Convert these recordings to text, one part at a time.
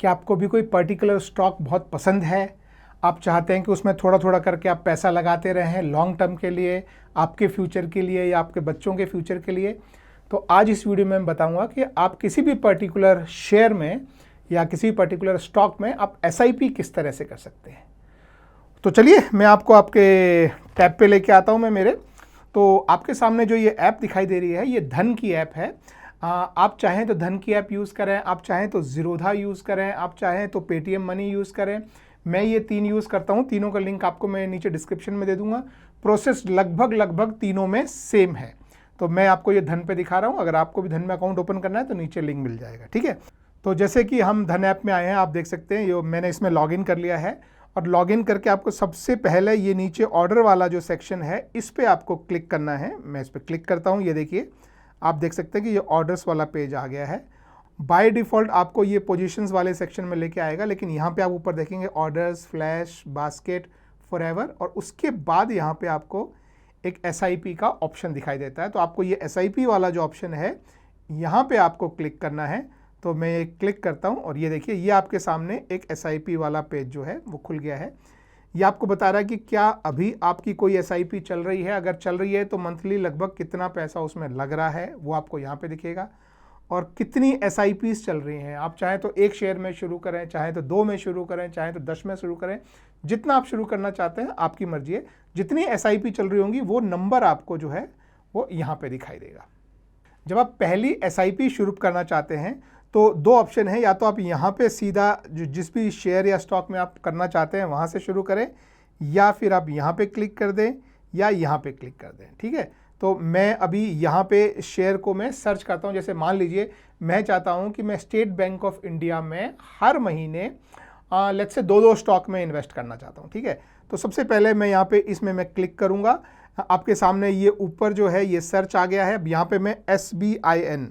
क्या आपको भी कोई पर्टिकुलर स्टॉक बहुत पसंद है, आप चाहते हैं कि उसमें थोड़ा थोड़ा करके आप पैसा लगाते रहें लॉन्ग टर्म के लिए, आपके फ्यूचर के लिए या आपके बच्चों के फ्यूचर के लिए? तो आज इस वीडियो में मैं बताऊंगा कि आप किसी भी पर्टिकुलर शेयर में या किसी पर्टिकुलर स्टॉक में आप एसआईपी किस तरह से कर सकते हैं। तो चलिए मैं आपको आपके टैब पे लेके आता हूं। मैं मेरे तो आपके सामने जो ये ऐप दिखाई दे रही है ये धन की ऐप है। आप चाहें तो धन की ऐप यूज़ करें, आप चाहें तो ज़ीरोधा यूज़ करें, आप चाहें तो पेटीएम मनी यूज़ करें। मैं ये तीन यूज़ करता हूँ, तीनों का लिंक आपको मैं नीचे डिस्क्रिप्शन में दे दूंगा। प्रोसेस लगभग तीनों में सेम है। तो मैं आपको ये धन पे दिखा रहा हूँ, अगर आपको भी धन में अकाउंट ओपन करना है तो नीचे लिंक मिल जाएगा, ठीक है। तो जैसे कि हम धन ऐप में आए हैं, आप देख सकते हैं ये मैंने इसमें लॉगिन कर लिया है और लॉगिन करके आपको सबसे पहले ये नीचे ऑर्डर वाला जो सेक्शन है इस पर आपको क्लिक करना है। मैं इस पर क्लिक करता हूँ, ये देखिए आप देख सकते हैं कि ये ऑर्डर्स वाला पेज आ गया है। बाय डिफ़ॉल्ट आपको ये पोजीशंस वाले सेक्शन में लेके आएगा, लेकिन यहाँ पे आप ऊपर देखेंगे ऑर्डर्स, फ्लैश, बास्केट, फॉरएवर, और उसके बाद यहाँ पे आपको एक एसआईपी का ऑप्शन दिखाई देता है। तो आपको ये एसआईपी वाला जो ऑप्शन है यहाँ पे आपको क्लिक करना है। तो मैं ये क्लिक करता हूँ और ये देखिए ये आपके सामने एक एसआईपी वाला पेज जो है वो खुल गया है। ये आपको बता रहा है कि क्या अभी आपकी कोई एसआईपी चल रही है, अगर चल रही है तो मंथली लगभग कितना पैसा उसमें लग रहा है वो आपको यहाँ पे दिखेगा, और कितनी एसआईपीज चल रही हैं। आप चाहें तो एक शेयर में शुरू करें, चाहें तो 2 में शुरू करें, चाहें तो 10 में शुरू करें, जितना आप शुरू करना चाहते हैं आपकी मर्जी है। जितनी एसआईपी चल रही होंगी वो नंबर आपको जो है वो यहाँ पे दिखाई देगा। जब आप पहली एसआईपी शुरू करना चाहते हैं तो दो ऑप्शन है, या तो आप यहाँ पे सीधा जिस भी शेयर या स्टॉक में आप करना चाहते हैं वहाँ से शुरू करें, या फिर आप यहाँ पे क्लिक कर दें या यहाँ पे क्लिक कर दें, ठीक है। तो मैं अभी यहाँ पे शेयर को मैं सर्च करता हूँ। जैसे मान लीजिए मैं चाहता हूँ कि मैं स्टेट बैंक ऑफ इंडिया में हर महीने लेट्स से 2 स्टॉक में इन्वेस्ट करना चाहता हूँ, ठीक है। तो सबसे पहले मैं यहाँ पे इसमें मैं क्लिक करूँगा। आपके सामने ये ऊपर जो है ये सर्च आ गया है। अब यहाँ पे मैं SBIN,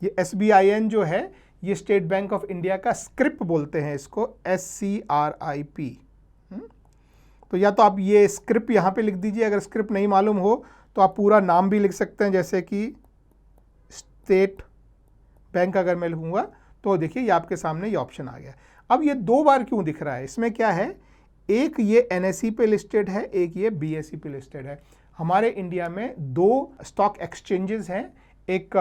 ये SBIN जो है ये स्टेट बैंक ऑफ इंडिया का स्क्रिप बोलते हैं इसको, SCRIP। तो या तो आप ये स्क्रिप यहाँ पे लिख दीजिए, अगर स्क्रिप नहीं मालूम हो तो आप पूरा नाम भी लिख सकते हैं, जैसे कि स्टेट बैंक अगर मैं लिखूँगा तो देखिए ये आपके सामने ये ऑप्शन आ गया। अब ये 2 बार क्यों दिख रहा है, इसमें क्या है, एक ये NSE पे लिस्टेड है, एक ये BSE पे लिस्टेड है। हमारे इंडिया में 2 स्टॉक एक्सचेंजेस हैं, एक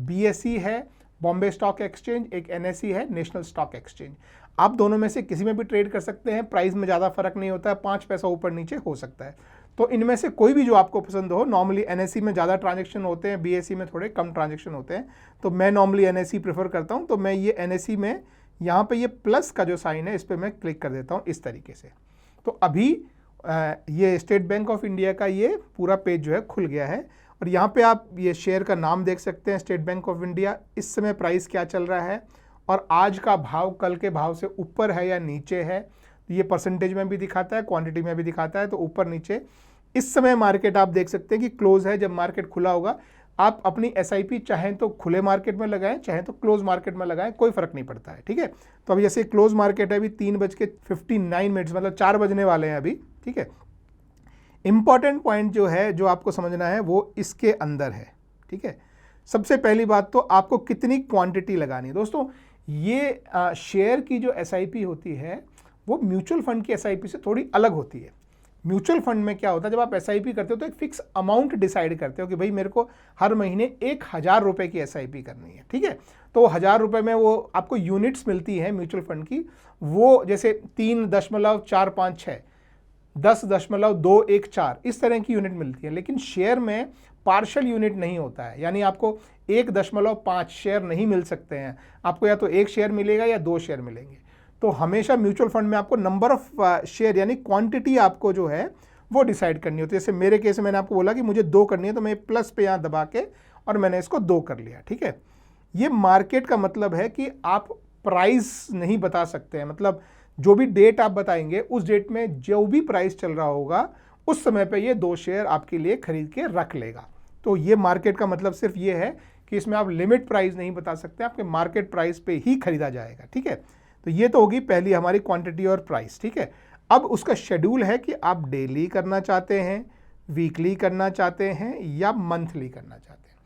BSE है बॉम्बे स्टॉक एक्सचेंज, एक NSE है नेशनल स्टॉक एक्सचेंज। आप दोनों में से किसी में भी ट्रेड कर सकते हैं, प्राइस में ज़्यादा फर्क नहीं होता है, 5 पैसा ऊपर नीचे हो सकता है। तो इनमें से कोई भी जो आपको पसंद हो। नॉर्मली NSE में ज़्यादा ट्रांजेक्शन होते हैं, BSE में थोड़े कम ट्रांजेक्शन होते हैं, तो मैं नॉर्मली NSE प्रेफर करता हूँ। तो मैं ये NSE में यहाँ पे ये प्लस का जो साइन है इस पर मैं क्लिक कर देता हूँ इस तरीके से। तो अभी ये स्टेट बैंक ऑफ इंडिया का ये पूरा पेज जो है खुल गया है, और यहाँ पे आप ये शेयर का नाम देख सकते हैं, स्टेट बैंक ऑफ इंडिया, इस समय प्राइस क्या चल रहा है और आज का भाव कल के भाव से ऊपर है या नीचे है। ये परसेंटेज में भी दिखाता है, क्वांटिटी में भी दिखाता है, तो ऊपर नीचे। इस समय मार्केट आप देख सकते हैं कि क्लोज है। जब मार्केट खुला होगा आप अपनी एसआईपी चाहें तो खुले मार्केट में लगाएं, चाहें तो क्लोज मार्केट में लगाएं, कोई फर्क नहीं पड़ता है, ठीक है। तो अभी जैसे क्लोज मार्केट है, अभी 3:59 मतलब 4 बजने वाले हैं अभी, ठीक है। इंपॉर्टेंट पॉइंट जो है जो आपको समझना है वो इसके अंदर है, ठीक है। सबसे पहली बात तो आपको कितनी क्वांटिटी लगानी है। दोस्तों ये शेयर की जो एसआईपी होती है वो म्यूचुअल फंड की एसआईपी से थोड़ी अलग होती है। म्यूचुअल फंड में क्या होता है, जब आप एसआईपी करते हो तो एक फिक्स अमाउंट डिसाइड करते हो कि भाई मेरे को हर महीने 1000 रुपये की एसआईपी करनी है, ठीक है। तो 1000 रुपये में वो आपको यूनिट्स मिलती है म्यूचुअल फंड की, वो जैसे 3.456, 10.214 इस तरह की यूनिट मिलती है। लेकिन शेयर में पार्शल यूनिट नहीं होता है, यानी आपको 1.5 शेयर नहीं मिल सकते हैं, आपको या तो 1 शेयर मिलेगा या 2 शेयर मिलेंगे। तो हमेशा म्यूचुअल फंड में आपको नंबर ऑफ शेयर यानी क्वांटिटी आपको जो है वो डिसाइड करनी होती है। जैसे मेरे केस में मैंने आपको बोला कि मुझे 2 करनी है, तो मैं प्लस पे यहाँ दबा के और मैंने इसको 2 कर लिया, ठीक है। ये मार्केट का मतलब है कि आप प्राइस नहीं बता सकते हैं, मतलब जो भी डेट आप बताएंगे उस डेट में जो भी प्राइस चल रहा होगा उस समय पे ये 2 शेयर आपके लिए खरीद के रख लेगा। तो ये मार्केट का मतलब सिर्फ ये है कि इसमें आप लिमिट प्राइस नहीं बता सकते, आपके मार्केट प्राइस पे ही खरीदा जाएगा, ठीक है। तो ये तो होगी पहली हमारी क्वांटिटी और प्राइस, ठीक है। अब उसका शेड्यूल है कि आप डेली करना चाहते हैं, वीकली करना चाहते हैं या मंथली करना चाहते हैं।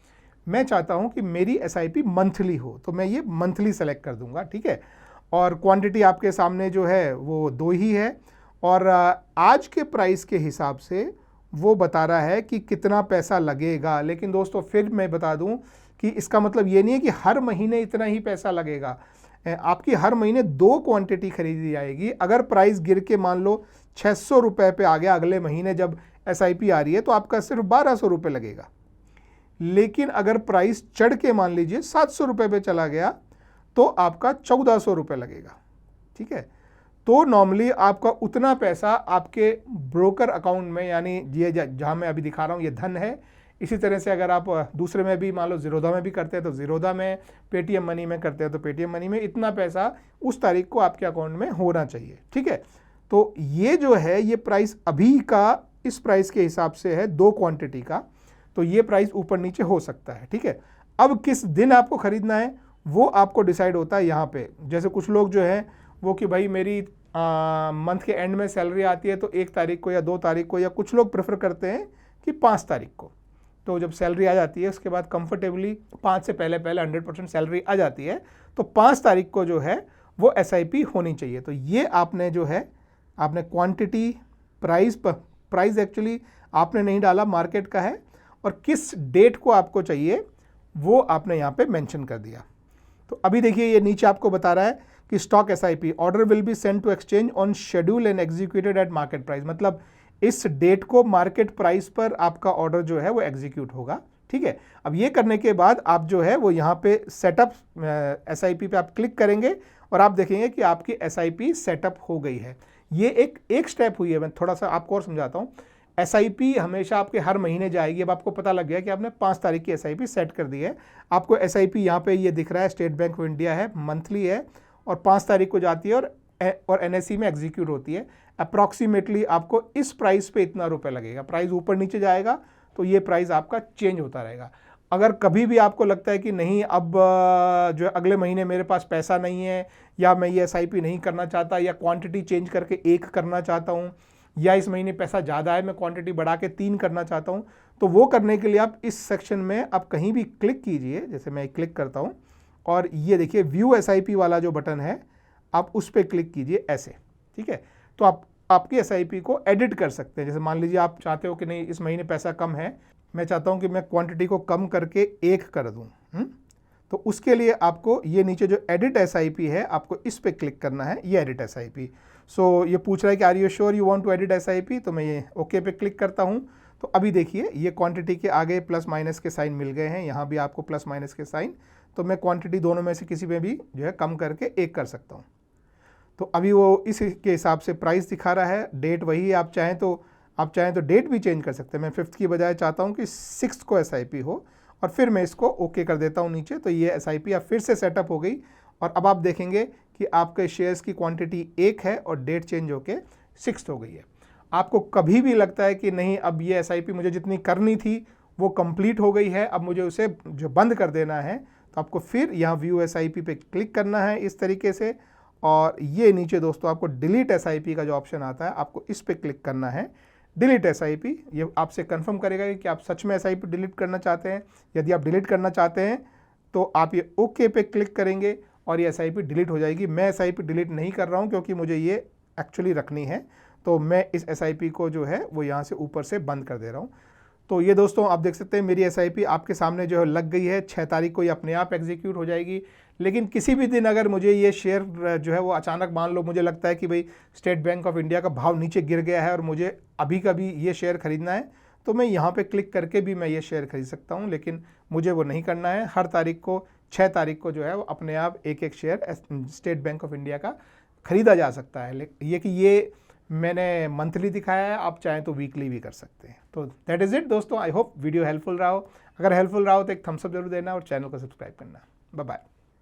मैं चाहता हूं कि मेरी एसआईपी मंथली हो, तो मैं ये मंथली सेलेक्ट कर दूंगा, ठीक है। और क्वांटिटी आपके सामने जो है वो 2 ही है, और आज के प्राइस के हिसाब से वो बता रहा है कि कितना पैसा लगेगा। लेकिन दोस्तों फिर मैं बता दूं कि इसका मतलब ये नहीं है कि हर महीने इतना ही पैसा लगेगा। आपकी हर महीने 2 क्वांटिटी खरीदी जाएगी। अगर प्राइस गिर के मान लो 600 रुपये पे आ गया अगले महीने जब SIP आ रही है, तो आपका सिर्फ 1200 रुपये लगेगा। लेकिन अगर प्राइस चढ़ के मान लीजिए 700 रुपये पे चला गया तो आपका 1400 रुपये लगेगा। ठीक है, तो नॉर्मली आपका उतना पैसा आपके ब्रोकर अकाउंट में, यानी ये जहाँ मैं अभी दिखा रहा हूँ ये धन है। इसी तरह से अगर आप दूसरे में भी मान लो ज़ीरोधा में भी करते हैं तो ज़ीरोधा में, पेटीएम मनी में करते हैं तो पेटीएम मनी में, इतना पैसा उस तारीख को आपके अकाउंट में होना चाहिए। ठीक है, तो ये जो है ये प्राइस अभी का इस प्राइस के हिसाब से है 2 क्वांटिटी का, तो ये प्राइस ऊपर नीचे हो सकता है। ठीक है, अब किस दिन आपको खरीदना है वो आपको डिसाइड होता है यहाँ पे। जैसे कुछ लोग जो है वो कि भाई मेरी मंथ के एंड में सैलरी आती है तो 1 तारीख को या 2 तारीख को, या कुछ लोग प्रेफर करते हैं कि 5 तारीख को। तो जब सैलरी आ जाती है उसके बाद कंफर्टेबली 5 से पहले 100% सैलरी आ जाती है, तो 5 तारीख को जो है वो SIP होनी चाहिए। तो ये आपने जो है आपने क्वांटिटी, प्राइस एक्चुअली आपने नहीं डाला, मार्केट का है, और किस डेट को आपको चाहिए वो आपने यहाँ पे मेंशन कर दिया। तो अभी देखिए ये नीचे आपको बता रहा है कि stock SIP order will be send to exchange on schedule and executed at market price, मतलब इस डेट को मार्केट प्राइस पर आपका ऑर्डर जो है वो एग्जीक्यूट होगा। ठीक है, अब ये करने के बाद आप जो है वो यहाँ पे सेटअप SIP पे आप क्लिक करेंगे और आप देखेंगे कि आपकी SIP सेटअप हो गई है। ये एक स्टेप हुई है। मैं थोड़ा सा आपको और समझाता हूँ। SIP हमेशा आपके हर महीने जाएगी। अब आपको पता लग गया कि आपने 5 तारीख की SIP सेट कर दी है। आपको SIP यहाँ पे ये दिख रहा है, स्टेट बैंक ऑफ इंडिया है, मंथली है, और 5 तारीख को जाती है और NSE में एग्जीक्यूट होती है। अप्रॉक्सीमेटली आपको इस प्राइस पे इतना रुपये लगेगा। प्राइस ऊपर नीचे जाएगा तो ये प्राइस आपका चेंज होता रहेगा। अगर कभी भी आपको लगता है कि नहीं अब जो अगले महीने मेरे पास पैसा नहीं है, या मैं ये SIP नहीं करना चाहता, या क्वांटिटी चेंज करके 1 करना चाहता हूँ, या इस महीने पैसा ज़्यादा है मैं क्वांटिटी बढ़ा के 3 करना चाहता हूँ, तो वो करने के लिए आप इस सेक्शन में आप कहीं भी क्लिक कीजिए। जैसे मैं क्लिक करता हूँ और ये देखिए व्यू SIP वाला जो बटन है आप उस पर क्लिक कीजिए ऐसे। ठीक है, तो आप आपकी SIP को एडिट कर सकते हैं। जैसे मान लीजिए आप चाहते हो कि नहीं इस महीने पैसा कम है, मैं चाहता हूँ कि मैं क्वांटिटी को कम करके 1 कर दूँ, तो उसके लिए आपको ये नीचे जो एडिट SIP है आपको इस पर क्लिक करना है, ये एडिट SIP। सो ये पूछ रहा है कि are you sure you want to edit SIP, तो मैं ये ओके पे क्लिक करता हूँ। तो अभी देखिए ये क्वांटिटी के आगे प्लस माइनस के साइन मिल गए हैं, यहाँ भी आपको प्लस माइनस के साइन। तो मैं क्वांटिटी दोनों में से किसी में भी जो है कम करके 1 कर सकता हूँ। तो अभी वो इसके हिसाब से प्राइस दिखा रहा है। डेट वही है, आप चाहें तो डेट भी चेंज कर सकते हैं। मैं 5th की बजाय चाहता हूँ कि 6th को SIP हो, और फिर मैं इसको ओके कर देता हूँ नीचे। तो ये SIP अब फिर से सेटअप हो गई, और अब आप देखेंगे कि आपके शेयर्स की क्वांटिटी 1 है और डेट चेंज होके 6th हो गई है। आपको कभी भी लगता है कि नहीं अब ये SIP मुझे जितनी करनी थी वो कंप्लीट हो गई है, अब मुझे उसे जो बंद कर देना है, तो आपको फिर यहाँ व्यू SIP पे क्लिक करना है इस तरीके से, और ये नीचे दोस्तों आपको डिलीट SIP का जो ऑप्शन आता है आपको इस पर क्लिक करना है। डिलीट SIP ये आपसे कंफर्म करेगा कि आप सच में SIP डिलीट करना चाहते हैं। यदि आप डिलीट करना चाहते हैं तो आप ये ओके पे क्लिक करेंगे और ये SIP डिलीट हो जाएगी। मैं SIP डिलीट नहीं कर रहा हूँ क्योंकि मुझे ये एक्चुअली रखनी है, तो मैं इस SIP को जो है वो यहाँ से ऊपर से बंद कर दे रहा हूँ। तो ये दोस्तों आप देख सकते हैं मेरी SIP आपके सामने जो है लग गई है। 6 तारीख को ये अपने आप एग्जीक्यूट हो जाएगी। लेकिन किसी भी दिन अगर मुझे ये शेयर जो है वो अचानक मान लो मुझे लगता है कि भाई स्टेट बैंक ऑफ इंडिया का भाव नीचे गिर गया है और मुझे अभी कभी ये शेयर खरीदना है, तो मैं यहाँ पे क्लिक करके भी मैं ये शेयर खरीद सकता हूँ। लेकिन मुझे वो नहीं करना है। हर तारीख को 6 तारीख को जो है वो अपने आप एक share state bank of India का खरीदा जा सकता है। ये मैंने मंथली दिखाया है, आप चाहें तो वीकली भी कर सकते हैं। तो दैट इज़ इट दोस्तों। आई होप वीडियो हेल्पफुल रहा हो। अगर हेल्पफुल रहा हो तो एक थम्स अप जरूर देना और चैनल को सब्सक्राइब करना। Bye bye.